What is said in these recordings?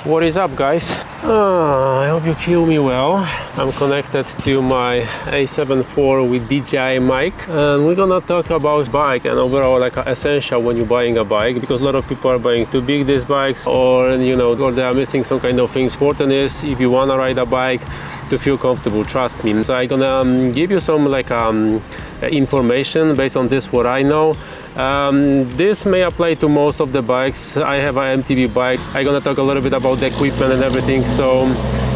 What is up, guys? I hope you hear me well. I'm connected to my A7IV with DJI mic, and we're gonna talk about bike and overall like essential when you're buying a bike, because a lot of people are buying too big these bikes, or or they are missing some kind of things. Important is, if you wanna ride a bike, to feel comfortable, trust me. So I'm gonna give you some information based on this what I know. This may apply to most of the bikes. I have an MTB bike. I'm gonna talk a little bit about the equipment and everything, so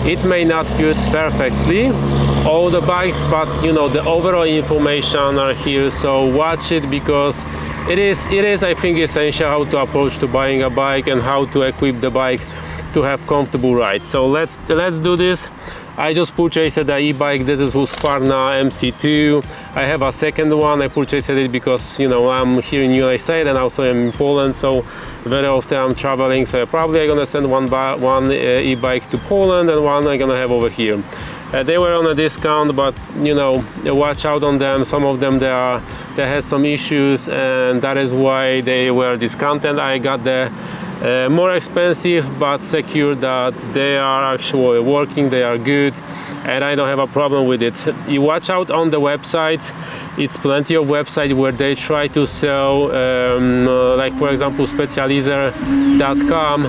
it may not fit perfectly all the bikes, but the overall information are here, so watch it, because it is I think essential how to approach to buying a bike and how to equip the bike to have comfortable ride. So let's do this. I just purchased the e-bike. This is Husqvarna MC2. I have a second one. I purchased it because I'm here in USA and also I'm in Poland, so very often I'm traveling. So probably I'm gonna send one e-bike to Poland and one I'm gonna have over here. They were on a discount, but watch out on them. Some of them they has some issues, and that is why they were discounted. I got the more expensive but secure, that they are actually working, they are good, and I don't have a problem with it. You watch out on the websites. It's plenty of websites where they try to sell like for example specializer.com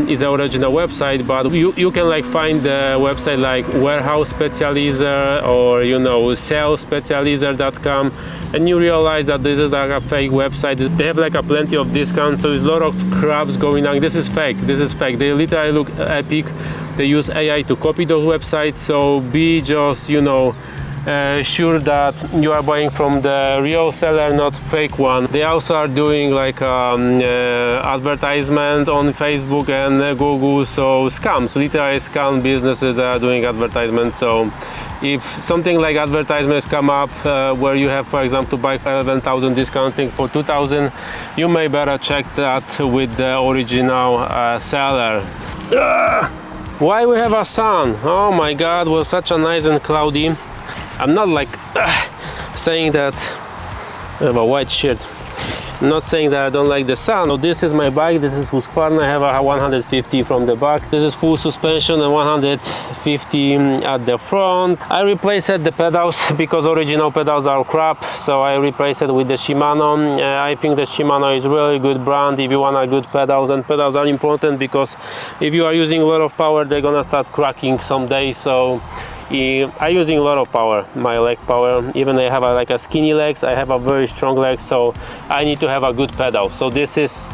is the original website, but you can find the website like warehouse specializer or sell specializer.com, and you realize that this is like a fake website. They have a plenty of discounts, so there's a lot of crap going on. This is fake. They literally look epic. They use AI to copy those websites, so be just sure that you are buying from the real seller, not fake one. They also are doing advertisement on Facebook and Google, so scams, literally scam businesses that are doing advertisements. So if something like advertisements come up where you have, for example, to buy 11,000 discounting for 2,000, you may better check that with the original seller. Why we have a sun? Oh my God, it was such a nice and cloudy. I'm not saying that I have a white shirt. I'm not saying that I don't like the sun. So this is my bike. This is Husqvarna. I have a 150 from the back. This is full suspension and 150 at the front. I replaced the pedals because original pedals are crap, so I replaced it with the Shimano. I think the Shimano is really good brand if you want a good pedals, and pedals are important because if you are using a lot of power, they're gonna start cracking someday. So I'm using a lot of power, my leg power. Even I have a skinny legs, I have a very strong legs, so I need to have a good pedal. So this is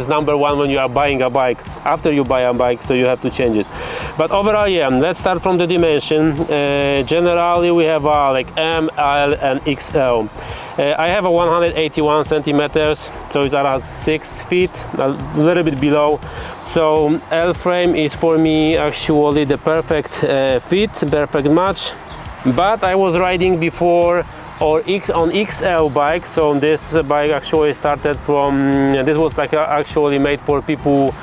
number one when you are buying a bike. After you buy a bike, so you have to change it. But overall, yeah, let's start from the dimension. Generally, we have M, L, and XL. I have a 181 centimeters, so it's around 6 feet, a little bit below. So L frame is for me actually the perfect fit, perfect match. But I was riding before on XL bike, so this bike actually started from, this was actually made for people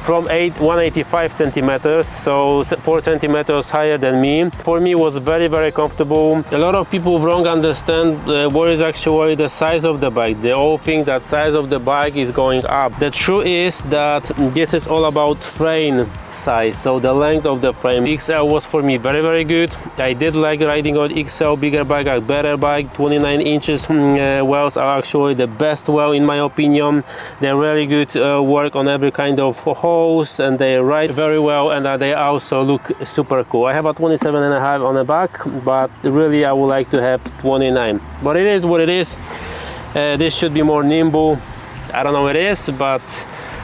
from 185 centimeters, so 4 centimeters higher than me. For me, it was very, very comfortable. A lot of people wrong understand what is actually the size of the bike. They all think that size of the bike is going up. The truth is that this is all about frame size, so the length of the frame. XL was for me very, very good. I did like riding on XL, bigger bike, a better bike. 29 inches wheels are actually the best wheel in my opinion. They really good work on every kind of hose, and they ride very well, and they also look super cool. I have a 27.5 on the back, but really I would like to have 29. But it is what it is. This should be more nimble. I don't know what it is, but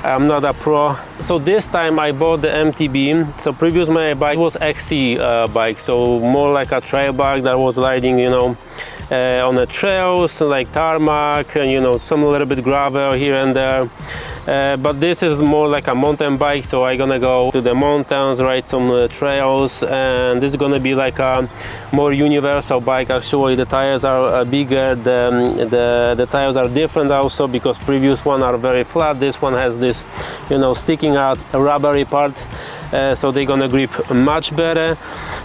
I'm not a pro. So this time I bought the MTB. So previous my bike was XC bike, so more like a trail bike that was riding on the trails like tarmac and some little bit gravel here and there. But this is more like a mountain bike, so I'm gonna go to the mountains, ride some trails, and this is gonna be like a more universal bike. Actually, the tires are bigger, the tires are different also, because previous one are very flat. This one has this sticking out rubbery part, so they're gonna grip much better.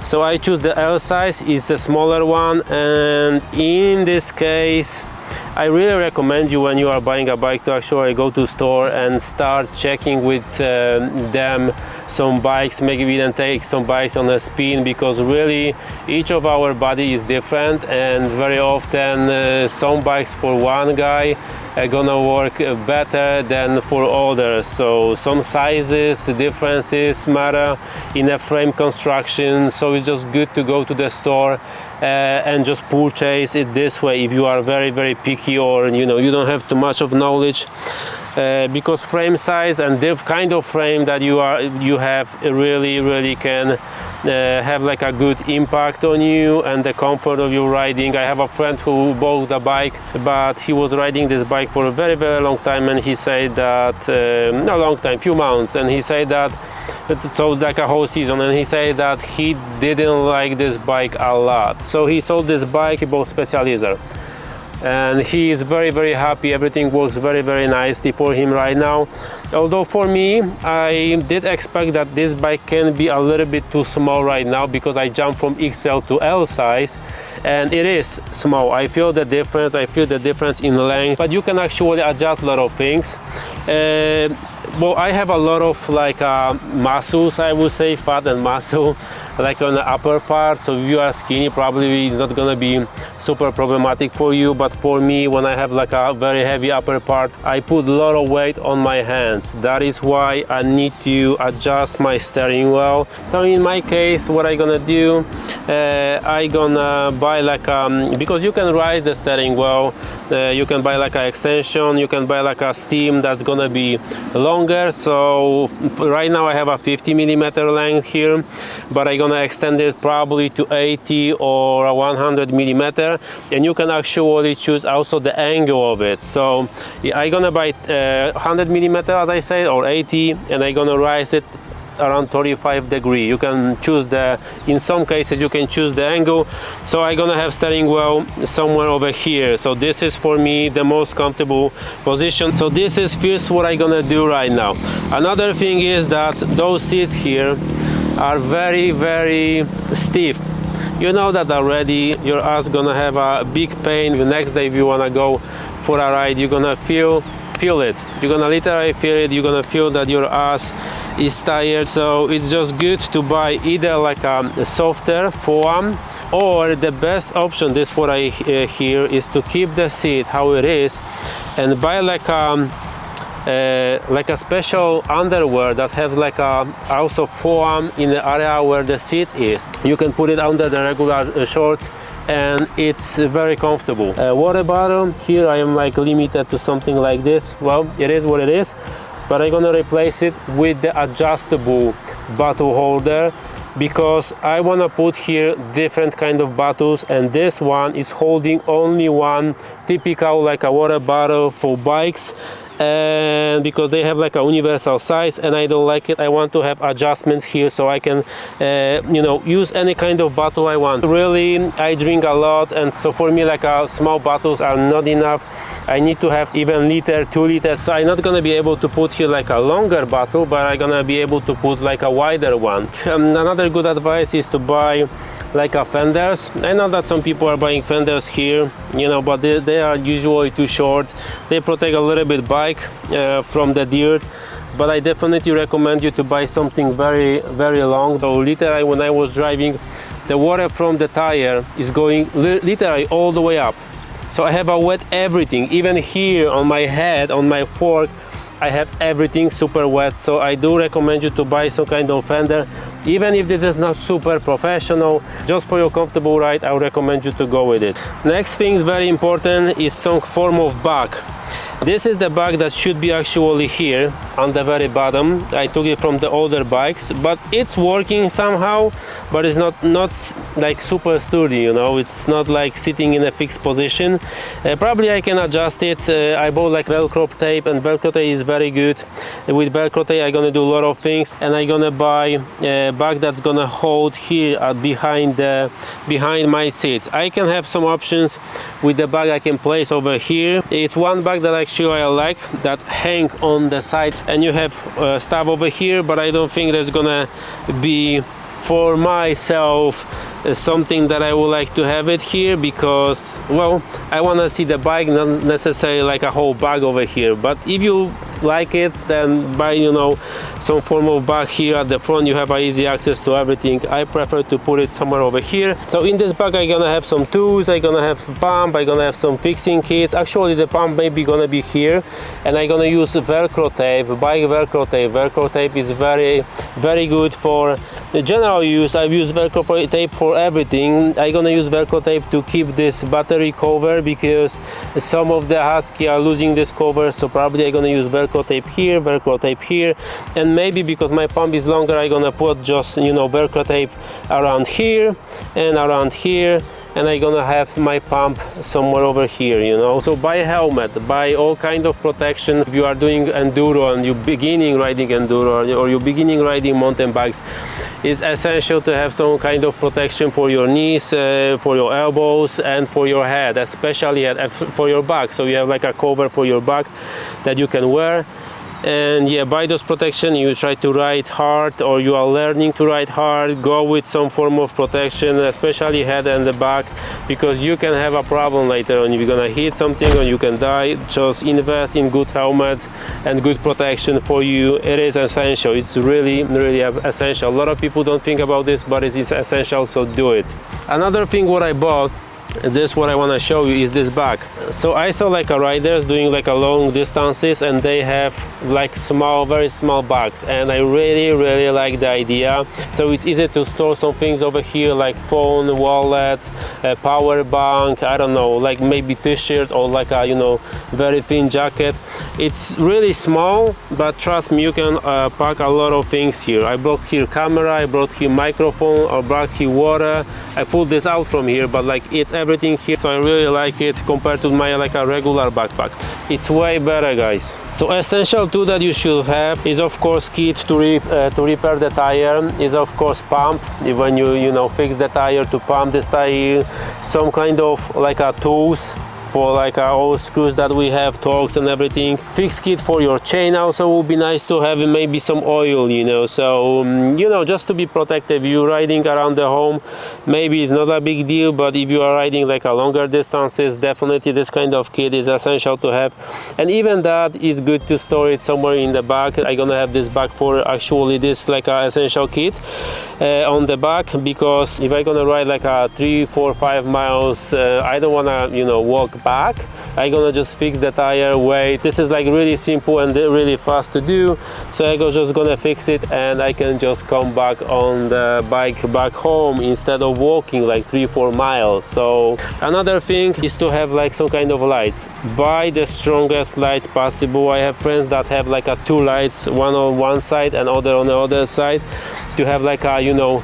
So I choose the L size. It's a smaller one, and in this case I really recommend you, when you are buying a bike, to actually go to store and start checking with them some bikes, maybe even take some bikes on a spin, because really each of our body is different, and very often some bikes for one guy are gonna work better than for others. So some sizes differences matter in a frame construction, so it's just good to go to the store and just purchase it this way if you are very picky, or you know, you don't have too much of knowledge, because frame size and the kind of frame that you have really can have like a good impact on you and the comfort of your riding. I have a friend who bought a bike, but he was riding this bike for a very long time, and he said that not a long time, few months, and he said that, so like a whole season, and he said that he didn't like this bike a lot. So he sold this bike, he bought Specializer, and he is very happy. Everything works very nicely for him right now. Although for me, I did expect that this bike can be a little bit too small right now, because I jumped from XL to L size, and it is small. I feel the difference. I feel the difference in length, but you can actually adjust a lot of things. Well, I have a lot of like muscles, I would say, fat and muscle, like on the upper part. So if you are skinny, probably it's not gonna be super problematic for you. But for me, when I have like a very heavy upper part, I put a lot of weight on my hands. That is why I need to adjust my steering wheel. So in my case, what I gonna do, I gonna buy like because you can raise the steering wheel, you can buy like an extension, you can buy like a stem that's gonna be longer. So right now I have a 50mm length here, but I'm gonna extend it probably to 80 or a 100mm, and you can actually choose also the angle of it. So I'm gonna buy 100mm, as I said, or 80, and I'm gonna raise it around 35 degrees. You can choose in some cases you can choose the angle. So I'm gonna have steering wheel somewhere over here. So this is for me the most comfortable position. So this is first what I'm gonna do right now. Another thing is that those seats here are very stiff. You know that already. Your ass gonna have a big pain the next day if you wanna go for a ride. You're gonna feel it. You're gonna literally feel it. You're gonna feel that your ass is tired. So it's just good to buy either like a softer foam, or the best option, this is what I hear, is to keep the seat how it is and buy like a special underwear that has like a also foam in the area where the seat is. You can put it under the regular shorts, and it's very comfortable. Water bottle, here I am like limited to something like this. Well, it is what it is, but I'm gonna replace it with the adjustable bottle holder, because I want to put here different kind of bottles, and this one is holding only one typical like a water bottle for bikes, and because they have like a universal size and I don't like it, I want to have adjustments here so I can you know, use any kind of bottle I want. Really, I drink a lot, and so for me like small bottles are not enough. I need to have even liter, 2 liters. So I'm not gonna be able to put here like a longer bottle, but I'm gonna be able to put like a wider one. Another good advice is to buy like a fenders. I know that some people are buying fenders here, you know, but they are usually too short. They protect a little bit bike from the dirt, but I definitely recommend you to buy something very long. So literally when I was driving, the water from the tire is going literally all the way up. So I have a wet everything, even here on my head, on my fork, I have everything super wet. So I do recommend you to buy some kind of fender, even if this is not super professional. Just for your comfortable ride, I would recommend you to go with it. Next thing is very important is some form of bag. This is the bag that should be actually here on the very bottom. I took it from the older bikes, but it's working somehow, but it's not like super sturdy, you know. It's not like sitting in a fixed position. Probably I can adjust it. I bought like Velcro tape, and Velcro tape is very good. With Velcro tape I'm gonna do a lot of things, and I'm gonna buy a bag that's gonna hold here behind my seats. I can have some options with the bag I can place over here. It's one bag that actually I like, that hang on the side, and you have stuff over here, but I don't think that's gonna be for myself something that I would like to have it here, because, well, I want to see the bike, not necessarily like a whole bag over here. But if you like it, then buy, you know, some form of bag here at the front. You have easy access to everything. I prefer to put it somewhere over here. So in this bag I'm gonna have some tools, I'm gonna have pump, I'm gonna have some fixing kits. Actually the pump may be gonna be here, and I'm gonna use Velcro tape, bike Velcro tape. Velcro tape is very good for the general use. I've used Velcro tape for everything. I'm gonna use Velcro tape to keep this battery cover, because some of the Husky are losing this cover, so probably I'm gonna use Velcro tape here, and maybe because my pump is longer, I'm gonna put just, you know, Velcro tape around here and around here, and I'm gonna have my pump somewhere over here, you know. So buy a helmet, buy all kind of protection. If you are doing enduro and you're beginning riding enduro, or you're beginning riding mountain bikes, it's essential to have some kind of protection for your knees, for your elbows, and for your head, especially for your back. So you have like a cover for your back that you can wear. And yeah, by those protection, you try to ride hard, or you are learning to ride hard, go with some form of protection, especially head and the back, because you can have a problem later on. You're gonna hit something or you can die. Just invest in good helmet and good protection for you. It is essential. It's really essential. A lot of people don't think about this, but it is essential, so do it. Another thing what I bought, this what I want to show you, is this bag. So I saw like a riders doing like a long distances, and they have like small, very small bags, and I really like the idea. So it's easy to store some things over here, like phone, wallet, power bank, I don't know, like maybe t-shirt, or like a, you know, very thin jacket. It's really small, but trust me, you can pack a lot of things here. I brought here camera, I brought here microphone, I brought here water. I pulled this out from here, but like it's everything here, so I really like it compared to my like a regular backpack. It's way better, guys. So essential tool that you should have is of course kit to repair the tire, is of course pump, when you know, fix the tire, to pump this tire, some kind of like a tools for like all screws that we have, torques and everything. Fix kit for your chain also would be nice to have, maybe some oil, you know, so you know, just to be protected. You're riding around the home, maybe it's not a big deal, but if you are riding like a longer distances, definitely this kind of kit is essential to have. And even that is good to store it somewhere in the back. I'm gonna have this bag for actually this like a essential kit on the back, because if I'm gonna ride like a 3, 4, 5 miles, I don't wanna, you know, walk back. I'm gonna just fix the tire, wait. This is like really simple and really fast to do, so I'm just gonna fix it, and I can just come back on the bike back home instead of walking like 3, 4 miles. So another thing is to have like some kind of lights. Buy the strongest light possible. I have friends that have like a 2 lights, one on one side and other on the other side, to have like a, you know,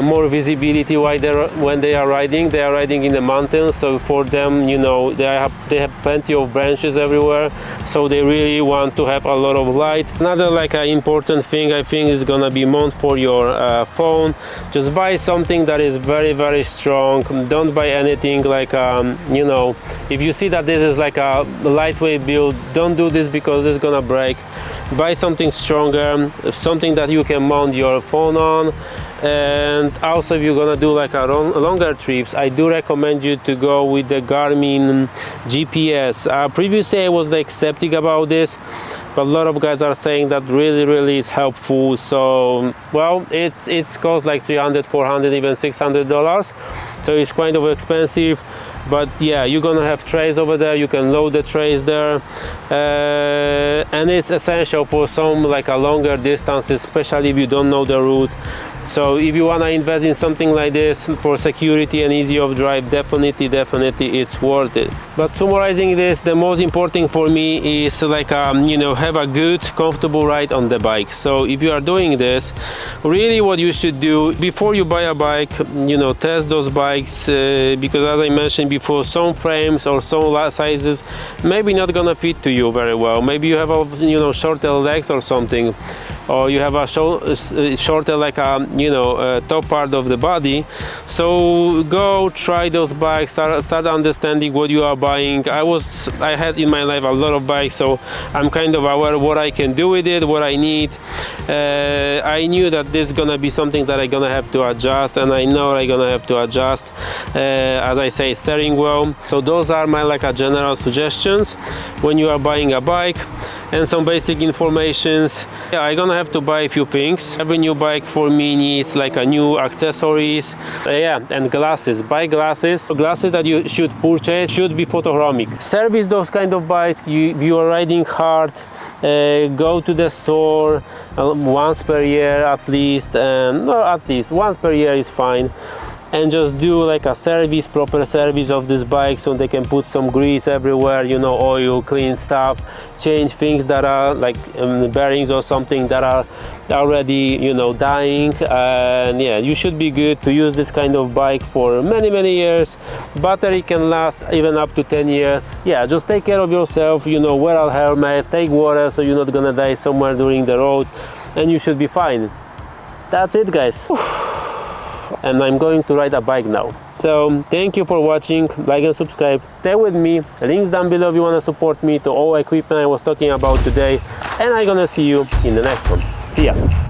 more visibility when they are riding in the mountains. So for them, you know, they have plenty of branches everywhere, so they really want to have a lot of light. Another like an important thing I think is gonna be mount for your phone. Just buy something that is very strong. Don't buy anything like you know, if you see that this is like a lightweight build, don't do this, because it's gonna break. Buy something stronger, something that you can mount your phone on. And also, if you're gonna do like a longer trips, I do recommend you to go with the Garmin GPS. Previously I was like skeptic about this, but a lot of guys are saying that really is helpful. So well, it's cost like $300, $400, even $600, so it's kind of expensive. But yeah, you're gonna have trays over there, you can load the trays there, and it's essential for some like a longer distance, especially if you don't know the route. So if you want to invest in something like this for security and easy of drive, definitely it's worth it. But summarizing this, the most important for me is like you know, have a good comfortable ride on the bike. So if you are doing this, really what you should do before you buy a bike, you know, test those bikes, because as I mentioned before, some frames or some sizes maybe not gonna fit to you very well. Maybe you have a, you know, shorter legs or something, or you have a shorter like a, you know, top part of the body. So go try those bikes, start understanding what you are buying. I had in my life a lot of bikes, so I'm kind of aware what I can do with it, what I need. I knew that this is gonna be something that I'm gonna have to adjust, and I know I'm gonna have to adjust, as I say, steering wheel. So those are my like a general suggestions when you are buying a bike, and some basic informations. Yeah, I'm gonna have to buy a few things. Every new bike for me needs like a new accessories, yeah, and glasses. Buy glasses. So glasses that you should purchase should be photochromic. Service those kind of bikes. You are riding hard, go to the store once per year at least, and no, at least once per year is fine, and just do like a service, proper service of this bike, so they can put some grease everywhere, you know, oil, clean stuff, change things that are like bearings or something that are already, you know, dying. And yeah, you should be good to use this kind of bike for many years. Battery can last even up to 10 years. Yeah, just take care of yourself, you know, wear a helmet, take water so you're not gonna die somewhere during the road, and you should be fine. That's it, guys. And I'm going to ride a bike now. So thank you for watching, like and subscribe, stay with me, links down below if you want to support me to all equipment I was talking about today, and I'm gonna see you in the next one. See ya.